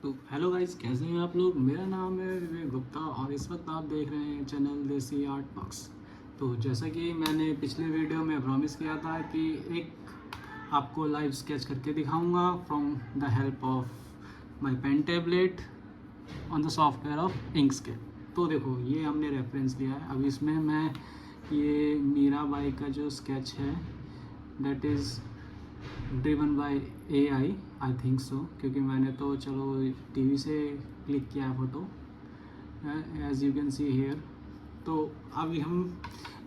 तो hello guys, कैसे हैं आप लोग। मेरा नाम है विवेक गुप्ता और इस वक्त आप देख रहे हैं चैनल देसी आर्ट बॉक्स। तो जैसा कि मैंने पिछले वीडियो में प्रॉमिस किया था कि एक आपको लाइव स्केच करके दिखाऊंगा from the help of my pen tablet on the software of Inkscape. तो देखो, ये हमने रेफरेंस लिया है। अब इसमें मैं ये मीराबाई का जो स्केच है that is driven by I think so, क्योंकि मैंने तो चलो टीवी से क्लिक किया photo as you can see here. तो अभी हम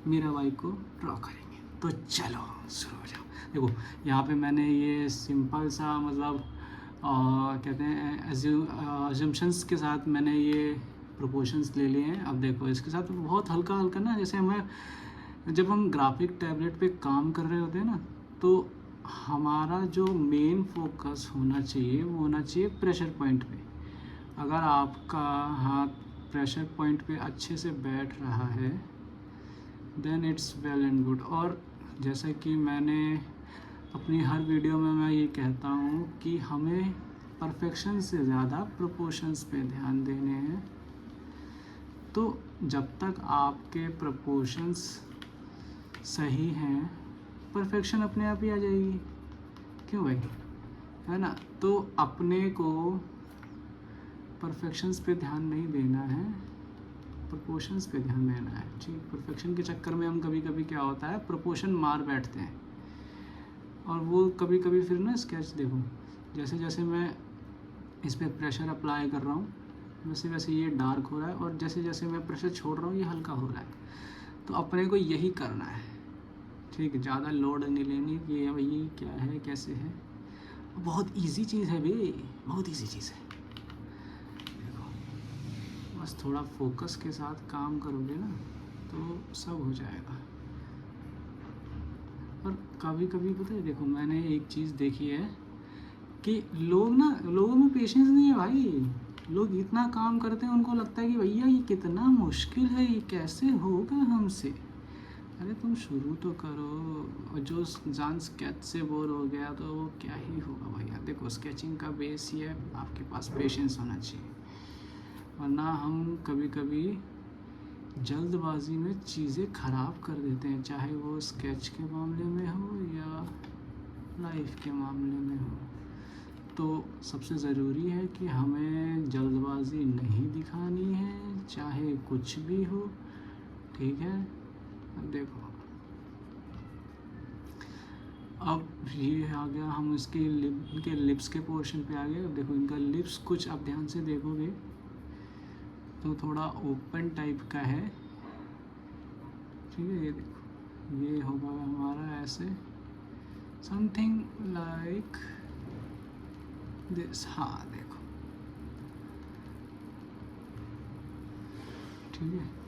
मीराबाई को ड्रॉ करेंगे। तो चलो शुरू हो जाओ। देखो, यहाँ पे मैंने ये सिंपल सा मतलब कहते हैं एजम्पशंस के साथ मैंने ये प्रोपोर्शंस ले लिए हैं। अब देखो, इसके साथ बहुत हल्का हल्का ना, जैसे जब हम ग्राफिक टैबलेट पे काम कर रहे होते हैं ना, तो हमारा जो मेन फोकस होना चाहिए वो होना चाहिए प्रेशर पॉइंट पे। अगर आपका हाथ प्रेशर पॉइंट पे अच्छे से बैठ रहा है then it's well and good. और जैसा कि मैंने अपनी हर वीडियो में मैं ये कहता हूँ कि हमें परफेक्शन से ज़्यादा प्रोपोर्शंस पे ध्यान देने हैं। तो जब तक आपके प्रोपोर्शंस सही हैं, परफेक्शन अपने आप ही आ जाएगी। क्यों भाई, है ना। तो अपने को परफेक्शंस पे ध्यान नहीं देना है, प्रोपोर्शंस पे ध्यान देना है। ठीक, परफेक्शन के चक्कर में हम कभी कभी क्या होता है, प्रोपोर्शन मार बैठते हैं। और वो कभी कभी फिर ना स्केच देखो, जैसे जैसे मैं इस पर प्रेशर अप्लाई कर रहा हूँ वैसे वैसे ये डार्क हो रहा है, और जैसे जैसे मैं प्रेशर छोड़ रहा हूँ ये हल्का हो रहा है। तो अपने को यही करना है। ठीक है, ज़्यादा लोड नहीं लेनी कि ये भाई क्या है कैसे है। बहुत इजी चीज़ है भाई, बहुत इजी चीज़ है। देखो, बस थोड़ा फोकस के साथ काम करोगे ना तो सब हो जाएगा। और कभी कभी पता है, देखो मैंने एक चीज़ देखी है कि लोगों में पेशेंस नहीं है भाई। लोग इतना काम करते हैं, उनको लगता है कि भैया ये कितना मुश्किल है, ये कैसे होगा हमसे। अरे तुम शुरू तो करो। और जो जान स्केच से बोर हो गया तो वो क्या ही होगा भैया। देखो, स्केचिंग का बेस ही है आपके पास पेशेंस होना चाहिए। वरना हम कभी कभी जल्दबाजी में चीज़ें ख़राब कर देते हैं, चाहे वो स्केच के मामले में हो या लाइफ के मामले में हो। तो सबसे ज़रूरी है कि हमें जल्दबाजी नहीं दिखानी है, चाहे कुछ भी हो। ठीक है, देखो अब ये आ गया, हम इनके लिप्स के पोर्शन पे आ गए। अब देखो, इनका लिप्स कुछ आप ध्यान से देखोगे तो थोड़ा ओपन टाइप का है। ठीक है, ये देखो, ये होगा हमारा ऐसे समथिंग लाइक दिस। हाँ देखो, ठीक है।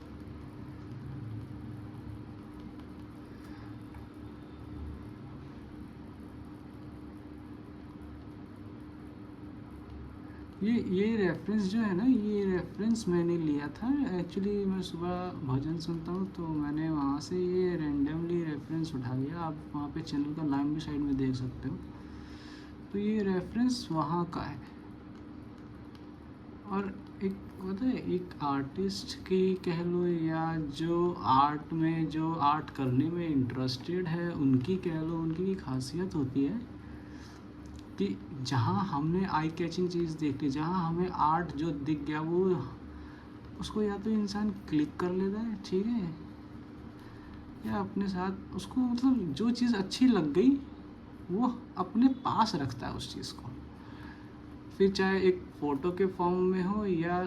ये रेफरेंस जो है ना, ये रेफरेंस मैंने लिया था। एक्चुअली मैं सुबह भजन सुनता हूँ तो मैंने वहाँ से ये रैंडमली रेफरेंस उठा लिया। आप वहाँ पे चैनल का नाम भी साइड में देख सकते हो। तो ये रेफरेंस वहाँ का है। और एक होता है, एक आर्टिस्ट की कह लो, या जो आर्ट में जो आर्ट करने में इंटरेस्टेड है उनकी कह लो, उनकी एक खासियत होती है कि जहाँ हमने आई कैचिंग चीज़ देख ली, जहाँ हमें आर्ट जो दिख गया, वो उसको या तो इंसान क्लिक कर लेता है, ठीक है, या अपने साथ उसको मतलब जो चीज़ अच्छी लग गई वो अपने पास रखता है उस चीज़ को। फिर चाहे एक फ़ोटो के फॉर्म में हो या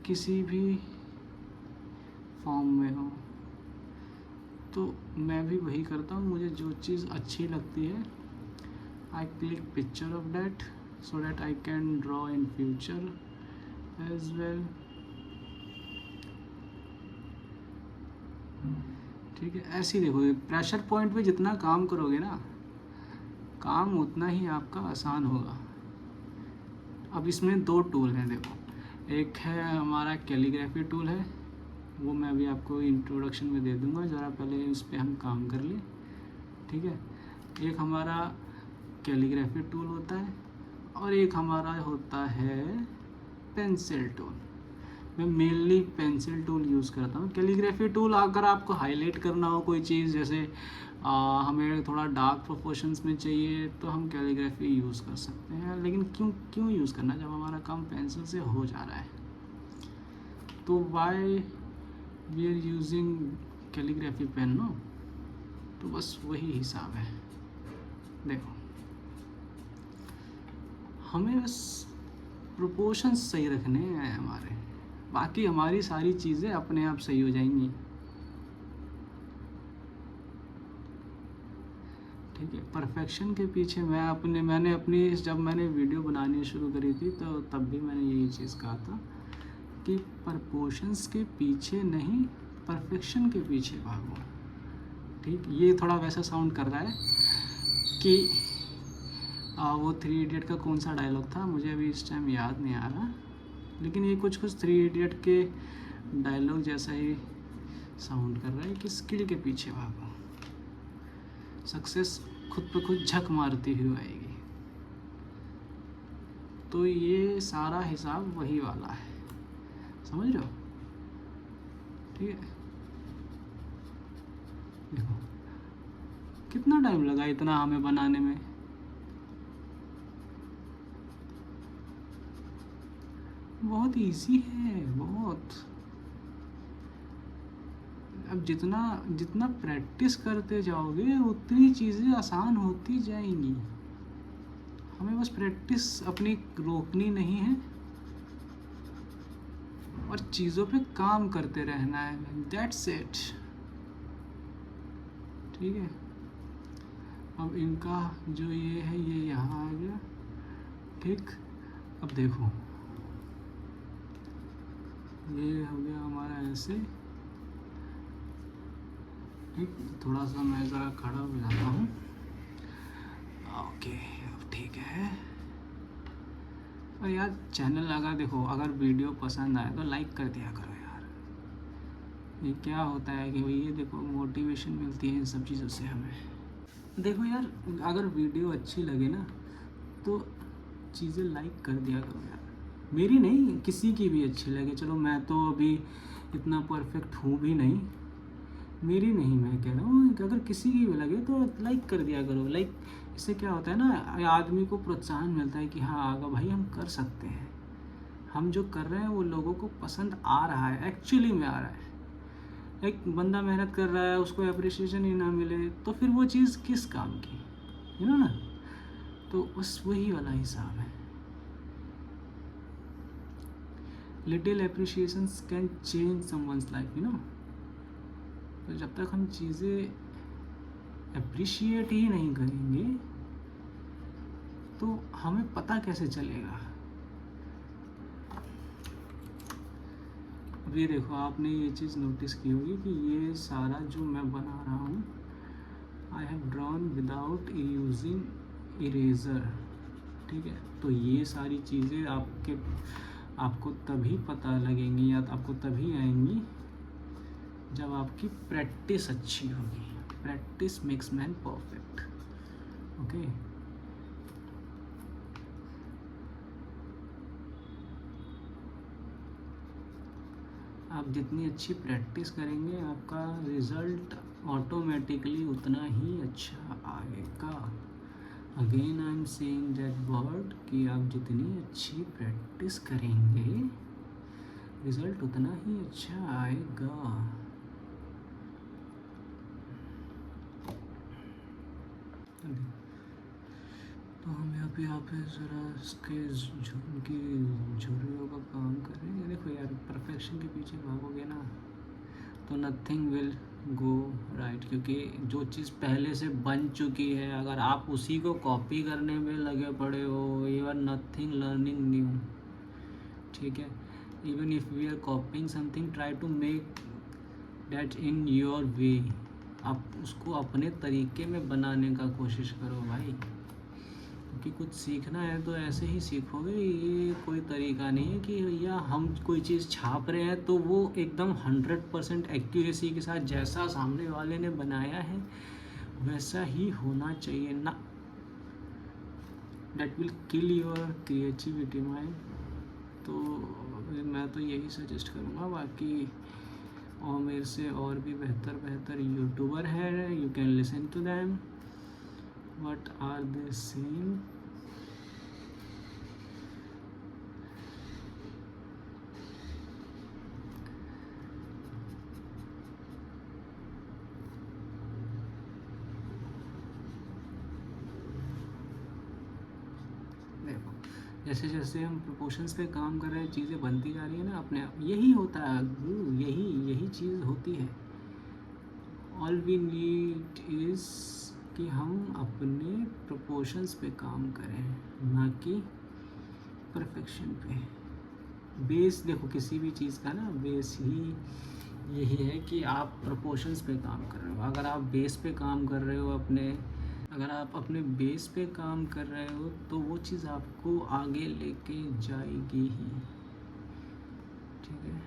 किसी भी फॉर्म में हो। तो मैं भी वही करता हूँ, मुझे जो चीज़ अच्छी लगती है I click picture of that so that I can draw in future as well। ठीक है, ऐसे ही देखो, प्रेशर पॉइंट पे जितना काम करोगे ना, काम उतना ही आपका आसान होगा। अब इसमें दो टूल हैं देखो, एक है हमारा कैलीग्राफी टूल है, वो मैं अभी आपको इंट्रोडक्शन में दे दूंगा, ज़रा पहले इस पर हम काम कर लें। ठीक है, एक हमारा कैलीग्राफी टूल होता है और एक हमारा होता है पेंसिल टूल। मैं मेनली पेंसिल टूल यूज़ करता हूँ। कैलीग्राफी टूल अगर आपको हाईलाइट करना हो कोई चीज़, जैसे हमें थोड़ा डार्क प्रोपोर्शंस में चाहिए तो हम कैलीग्राफी यूज़ कर सकते हैं। लेकिन क्यों यूज़ करना जब हमारा काम पेंसिल से हो जा रहा है? तो why we are using calligraphy pen no? तो बस वही हिसाब है। देखो, हमें बस प्रोपोर्शंस सही रखने हैं हमारे, बाकी हमारी सारी चीज़ें अपने आप सही हो जाएंगी। ठीक है, परफेक्शन के पीछे मैंने अपनी जब मैंने वीडियो बनानी शुरू करी थी तो तब भी मैंने यही चीज़ कहा था कि प्रोपोर्शंस के पीछे नहीं, परफेक्शन के पीछे भागो। ठीक, ये थोड़ा वैसा साउंड कर रहा है कि वो 3 इडियट का कौन सा डायलॉग था, मुझे अभी इस टाइम याद नहीं आ रहा, लेकिन ये कुछ 3 इडियट के डायलॉग जैसा ही साउंड कर रहा है कि स्किल के पीछे भागो, सक्सेस खुद पे खुद झक मारती हुई आएगी। तो ये सारा हिसाब वही वाला है, समझ रहे हो? ठीक है, देखो कितना टाइम लगा इतना हमें बनाने में। बहुत इजी है, बहुत। अब जितना प्रैक्टिस करते जाओगे उतनी चीज़ें आसान होती जाएंगी। हमें बस प्रैक्टिस अपनी रोकनी नहीं है और चीज़ों पे काम करते रहना है, दैट्स इट। ठीक है, अब इनका जो ये है ये यहाँ आ गया। ठीक, अब देखो ये हो गया हमारा ऐसे। ठीक, थोड़ा सा मैं ज़रा खड़ा हो जाता हूँ। ओके, अब ठीक है। और यार चैनल अगर देखो, अगर वीडियो पसंद आए तो लाइक कर दिया करो यार। ये क्या होता है कि भाई ये देखो मोटिवेशन मिलती है इन सब चीज़ों से हमें। देखो यार, अगर वीडियो अच्छी लगे ना तो चीज़ें लाइक कर दिया करो यार। मेरी नहीं, किसी की भी अच्छी लगे। चलो मैं तो अभी इतना परफेक्ट हूँ भी नहीं, मेरी नहीं, मैं कह रहा हूँ कि अगर किसी की भी लगे तो लाइक कर दिया करो। लाइक इससे क्या होता है ना, आदमी को प्रोत्साहन मिलता है कि हाँ आगे भाई हम कर सकते हैं, हम जो कर रहे हैं वो लोगों को पसंद आ रहा है, एक्चुअली में आ रहा है। एक बंदा मेहनत कर रहा है, उसको अप्रिसिएशन ही ना मिले तो फिर वो चीज़ किस काम की, यू नो ना? तो बस वही वाला हिसाब है। Little appreciations can change someone's life, you know. तो जब तक हम चीज़ें अप्रिशिएट ही नहीं करेंगे तो हमें पता कैसे चलेगा? अभी देखो, आपने ये चीज़ नोटिस की होगी कि ये सारा जो मैं बना रहा हूँ, I have drawn without using eraser. ठीक है, तो ये सारी चीज़ें आपको तभी पता लगेंगी या आपको तभी आएंगी जब आपकी प्रैक्टिस अच्छी होगी। Practice makes man perfect. Okay, आप जितनी अच्छी प्रैक्टिस करेंगे आपका रिज़ल्ट ऑटोमेटिकली उतना ही अच्छा आएगा। Again I am saying that word कि आप जितनी अच्छी प्रैक्टिस करेंगे रिज़ल्ट उतना ही अच्छा आएगा। तो हम यहाँ पे ज़रा इसके झुर्रियों का काम करें। देखो यार, परफेक्शन के पीछे भागोगे ना तो नथिंग विल गो राइट, क्योंकि जो चीज़ पहले से बन चुकी है अगर आप उसी को कॉपी करने में लगे पड़े हो, you are nothing learning new. ठीक है, even if we are copying something, try to make that in your way. आप उसको अपने तरीके में बनाने का कोशिश करो भाई, क्योंकि कुछ सीखना है तो ऐसे ही सीखोगे। ये कोई तरीका नहीं है कि भैया हम कोई चीज़ छाप रहे हैं तो वो एकदम 100% एक्यूरेसी के साथ जैसा सामने वाले ने बनाया है वैसा ही होना चाहिए ना। That will kill your creativity mind. तो मैं तो यही सजेस्ट करूँगा। बाकी और मेरे से और भी बेहतर यूट्यूबर है, you can listen to them, what are they saying. देखो जैसे जैसे हम प्रोपोर्शंस पे काम कर रहे हैं, चीज़ें बनती जा रही है ना अपने आप। यही होता है, यही चीज़ होती है। ऑल वी नीड इज़ कि हम अपने प्रोपोर्शंस पे काम करें, ना कि परफेक्शन पे। बेस देखो किसी भी चीज़ का ना बेस ही यही है कि आप प्रोपोर्शंस पे काम कर रहे हो। अगर आप बेस पे काम कर रहे हो अगर आप अपने बेस पे काम कर रहे हो तो वो चीज़ आपको आगे लेके जाएगी ही। ठीक है,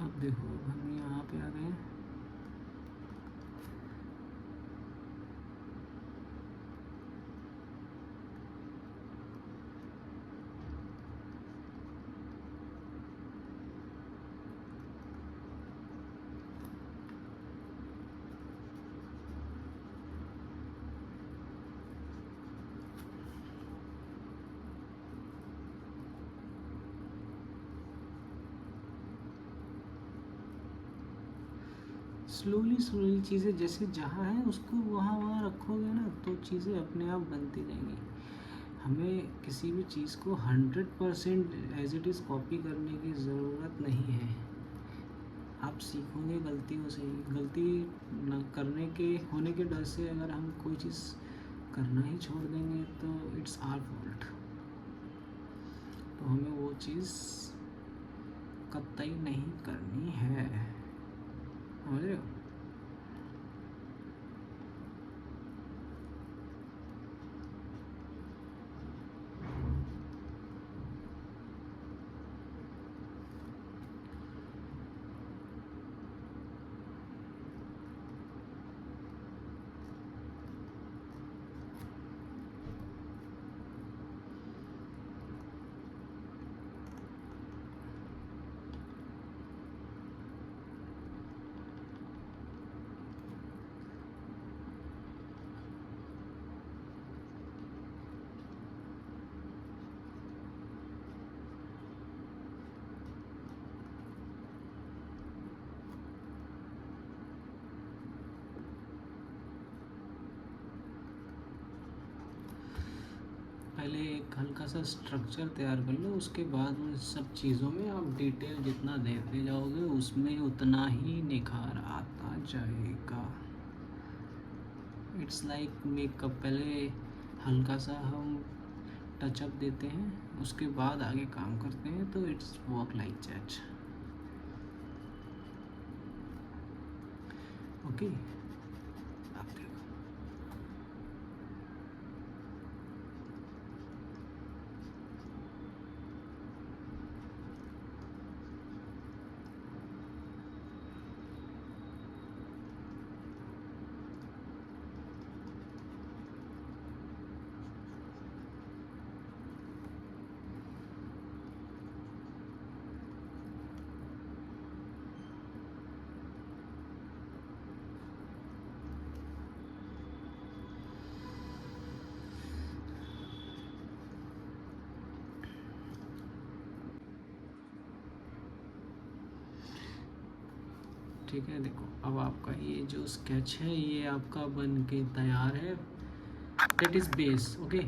अब देखो हम यहाँ पे आ गए। स्लोली चीज़ें जैसे जहाँ है उसको वहाँ रखोगे ना तो चीज़ें अपने आप बनती जाएंगी। हमें किसी भी चीज़ को 100% एज इट इज़ कॉपी करने की ज़रूरत नहीं है। आप सीखोगे गलतियों से ही। गलती न करने के होने के डर से अगर हम कोई चीज़ करना ही छोड़ देंगे तो इट्स आवर फॉल्ट। तो हमें वो चीज़ कतई नहीं करनी है, समझ रहे हो। पहले एक हल्का सा स्ट्रक्चर तैयार कर लो, उसके बाद उन सब चीज़ों में आप डिटेल जितना देते जाओगे उसमें उतना ही निखार आता जाएगा। इट्स लाइक मेकअप, पहले हल्का सा हम टचअप देते हैं, उसके बाद आगे काम करते हैं, तो it's work like that. Okay, आप देखो। ठीक है, देखो अब आपका ये जो स्केच है ये आपका बन के तैयार है। That is base. ओके,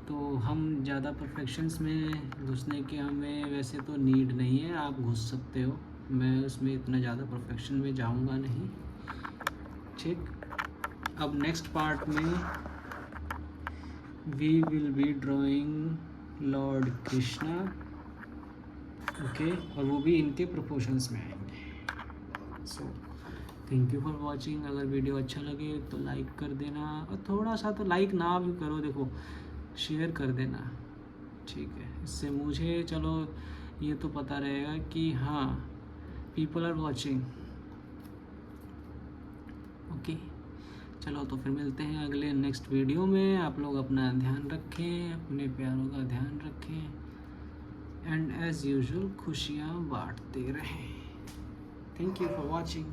तो हम ज़्यादा परफेक्शंस में घुसने की हमें वैसे तो नीड नहीं है, आप घुस सकते हो। मैं उसमें इतना ज़्यादा परफेक्शन में जाऊंगा नहीं। ठीक, अब नेक्स्ट पार्ट में we will be drawing Lord Krishna. Okay, और वो भी इनके प्रोपोर्शंस में आएंगे। So thank you for watching. अगर वीडियो अच्छा लगे तो लाइक कर देना, और थोड़ा सा तो लाइक ना भी करो, देखो शेयर कर देना, ठीक है। इससे मुझे चलो ये तो पता रहेगा कि हाँ पीपल आर वॉचिंग। ओके, चलो तो फिर मिलते हैं अगले नेक्स्ट वीडियो में। आप लोग अपना ध्यान रखें, अपने प्यारों का ध्यान रखें, एंड एज़ यूजुअल खुशियाँ बांटते रहें। Thank you for watching.